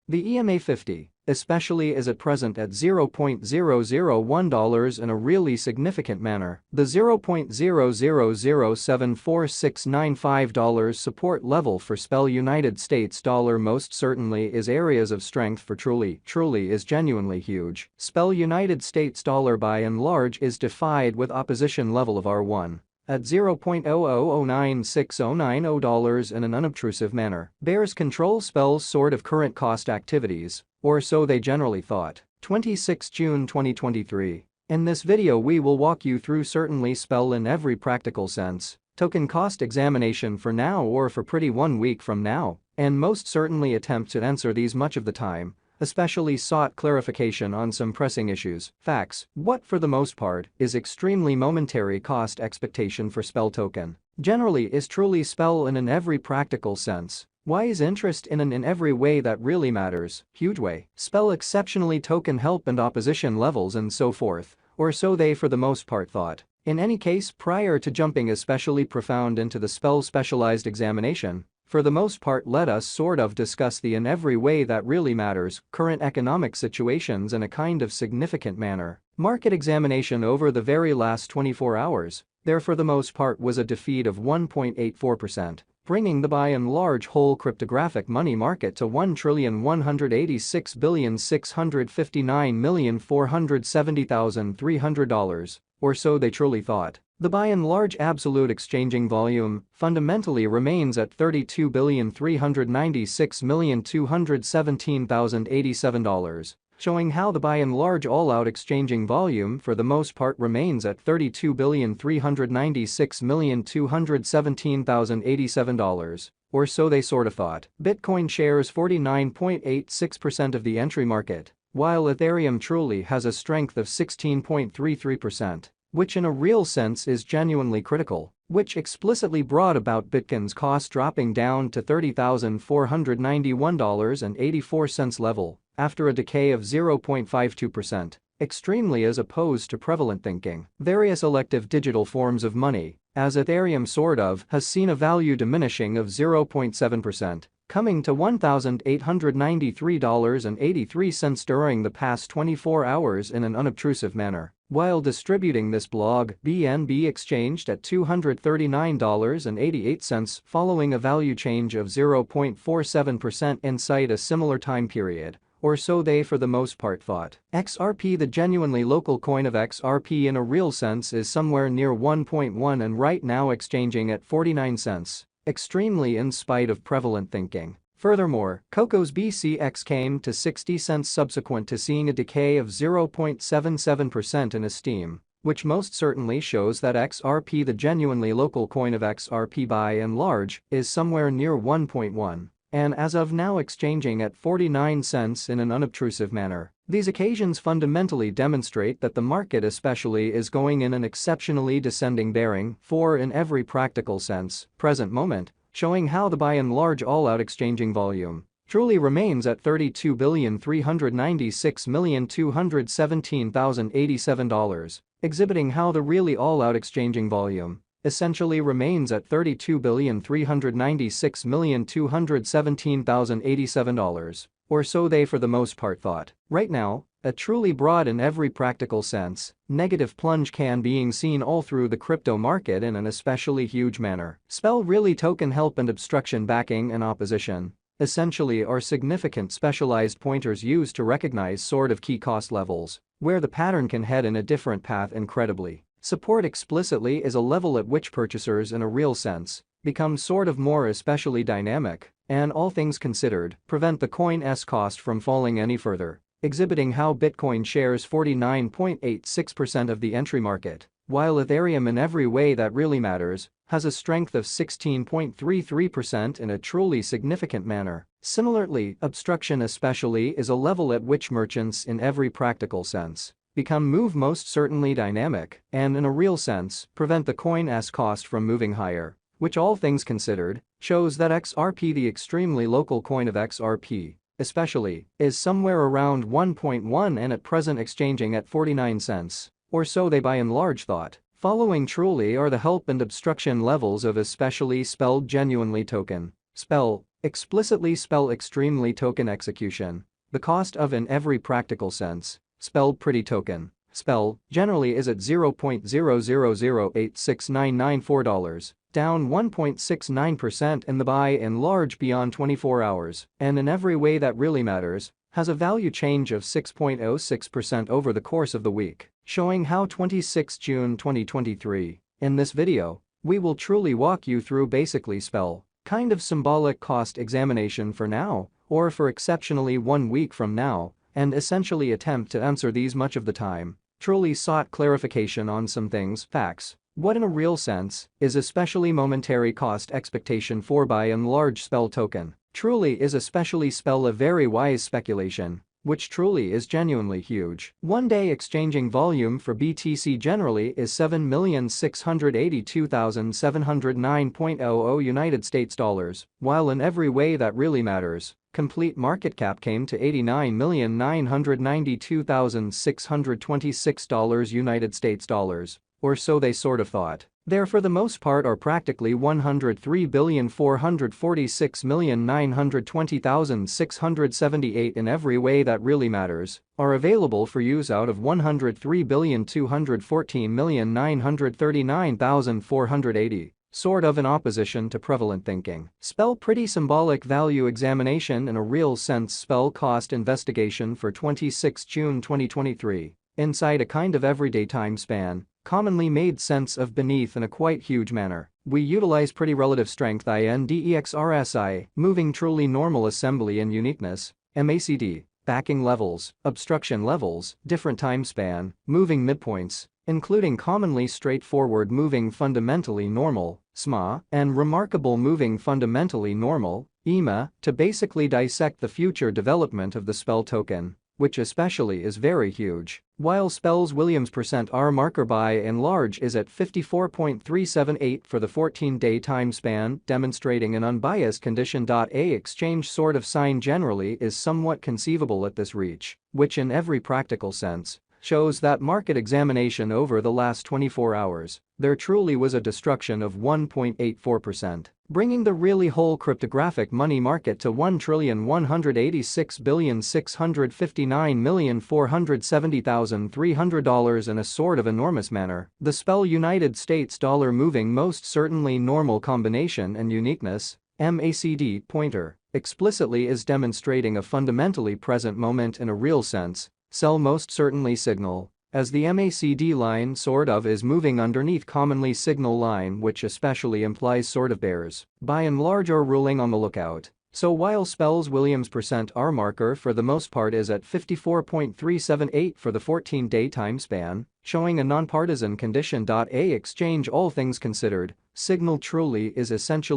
The EMA 50, especially is at present at $0.001 in a really significant manner. The $0.000746995 support level for SPEL United States dollar most certainly is areas of strength for Truly is genuinely huge. SPEL United States dollar by and large is defied with opposition level of R1 at $0.0009690 in an unobtrusive manner. Bears control SPEL's sort of current cost activities, or so they generally thought. 26 June 2023. In this video we will walk you through certainly SPEL in every practical sense, token cost examination for now or for pretty 1 week from now, and most certainly attempt to answer these much of the time, especially sought clarification on some pressing issues. Facts. What for the most part is extremely momentary cost expectation for SPEL token. Generally is truly SPEL in every practical sense. Why is interest in every way that really matters, huge way. SPEL exceptionally token help and opposition levels and so forth, or so they for the most part thought. In any case, prior to jumping especially profound into the SPEL specialized examination, for the most part let us sort of discuss the in every way that really matters, current economic situations in a kind of significant manner. Market examination over the very last 24 hours, there for the most part was a defeat of 1.84%, bringing the by and large whole cryptographic money market to $1,186,659,470,300, or so they truly thought. The by and large absolute exchanging volume fundamentally remains at $32,396,217,087, showing how the by and large all-out exchanging volume for the most part remains at $32,396,217,087, or so they sort of thought. Bitcoin shares 49.86% of the entry market, while Ethereum truly has a strength of 16.33%. Which in a real sense is genuinely critical, which explicitly brought about Bitcoin's cost dropping down to $30,491.84 level after a decay of 0.52%, extremely as opposed to prevalent thinking. Various elective digital forms of money, as Ethereum sort of has seen a value diminishing of 0.7%, coming to $1,893.83 during the past 24 hours in an unobtrusive manner. While distributing this blog, BNB exchanged at $239.88 following a value change of 0.47% inside a similar time period, or so they for the most part thought. XRP, the genuinely local coin of XRP in a real sense, is somewhere near 1.1 and right now exchanging at 49 cents, extremely in spite of prevalent thinking. Furthermore, Coco's BCX came to 60 cents subsequent to seeing a decay of 0.77% in esteem, which most certainly shows that XRP, the genuinely local coin of XRP by and large, is somewhere near 1.1, and as of now exchanging at 49 cents in an unobtrusive manner. These occasions fundamentally demonstrate that the market especially is going in an exceptionally descending bearing for in every practical sense, present moment, showing how the by and large all-out exchanging volume truly remains at $32,396,217,087, exhibiting how the really all-out exchanging volume essentially remains at $32,396,217,087, or so they for the most part thought. Right now, a truly broad in every practical sense, negative plunge can being seen all through the crypto market in an especially huge manner. SPEL really token help and obstruction backing and opposition essentially are significant specialized pointers used to recognize sort of key cost levels, where the pattern can head in a different path incredibly. Support explicitly is a level at which purchasers in a real sense become sort of more especially dynamic and, all things considered, prevent the coin's cost from falling any further, exhibiting how Bitcoin shares 49.86% of the entry market, while Ethereum in every way that really matters has a strength of 16.33% in a truly significant manner. Similarly, obstruction especially is a level at which merchants in every practical sense become most certainly dynamic and in a real sense prevent the coin's cost from moving higher, which all things considered shows that XRP, the extremely local coin of XRP, especially, is somewhere around 1.1 and at present exchanging at 49 cents, or so they by and large thought. Following truly are the help and obstruction levels of especially spelled genuinely token. SPEL Explicitly spell extremely token execution. The cost of in every practical sense. Spelled pretty token. Spell generally is at $0.000869994, down 1.69% in the buy and large beyond 24 hours, and in every way that really matters, has a value change of 6.06% over the course of the week, showing how 26 June 2023. In this video, we will truly walk you through basically spell, kind of symbolic cost examination for now, or for exceptionally 1 week from now, and essentially attempt to answer these much of the time. Truly sought clarification on some things, facts. What in a real sense is especially momentary cost expectation for by and large spell token. Truly is especially spell a very wise speculation, which truly is genuinely huge. One-day exchanging volume for BTC generally is 7,682,709.00 United States dollars, while in every way that really matters, complete market cap came to $89,992,626 United States dollars, or so they sort of thought. There for the most part are practically 103,446,920,678 in every way that really matters, are available for use out of 103,214,939,480. Sort of in opposition to prevalent thinking. Spell pretty symbolic value examination in a real sense spell cost investigation for 26 June 2023. Inside a kind of everyday time span, commonly made sense of beneath in a quite huge manner. We utilize pretty relative strength INDEXRSI, moving truly normal assembly and uniqueness, MACD, backing levels, obstruction levels, different time span, moving midpoints, including commonly straightforward moving fundamentally normal, SMA, and remarkable moving fundamentally normal, EMA, to basically dissect the future development of the spell token, which especially is very huge. While spell's Williams %R marker by and large is at 54.378 for the 14-day time span, demonstrating an unbiased condition. A exchange sort of sign generally is somewhat conceivable at this reach, which in every practical sense shows that market examination over the last 24 hours, there truly was a destruction of 1.84%, bringing the really whole cryptographic money market to $1,186,659,470,300 in a sort of enormous manner. The spell United States dollar moving most certainly normal combination and uniqueness, MACD pointer, explicitly is demonstrating a fundamentally present moment in a real sense. Sell most certainly signal, as the MACD line sort of is moving underneath commonly signal line, which especially implies sort of bears, by and large are ruling on the lookout. So while spell's Williams %R marker for the most part is at 54.378 for the 14-day time span, showing a nonpartisan condition. A exchange all things considered, signal truly is essentially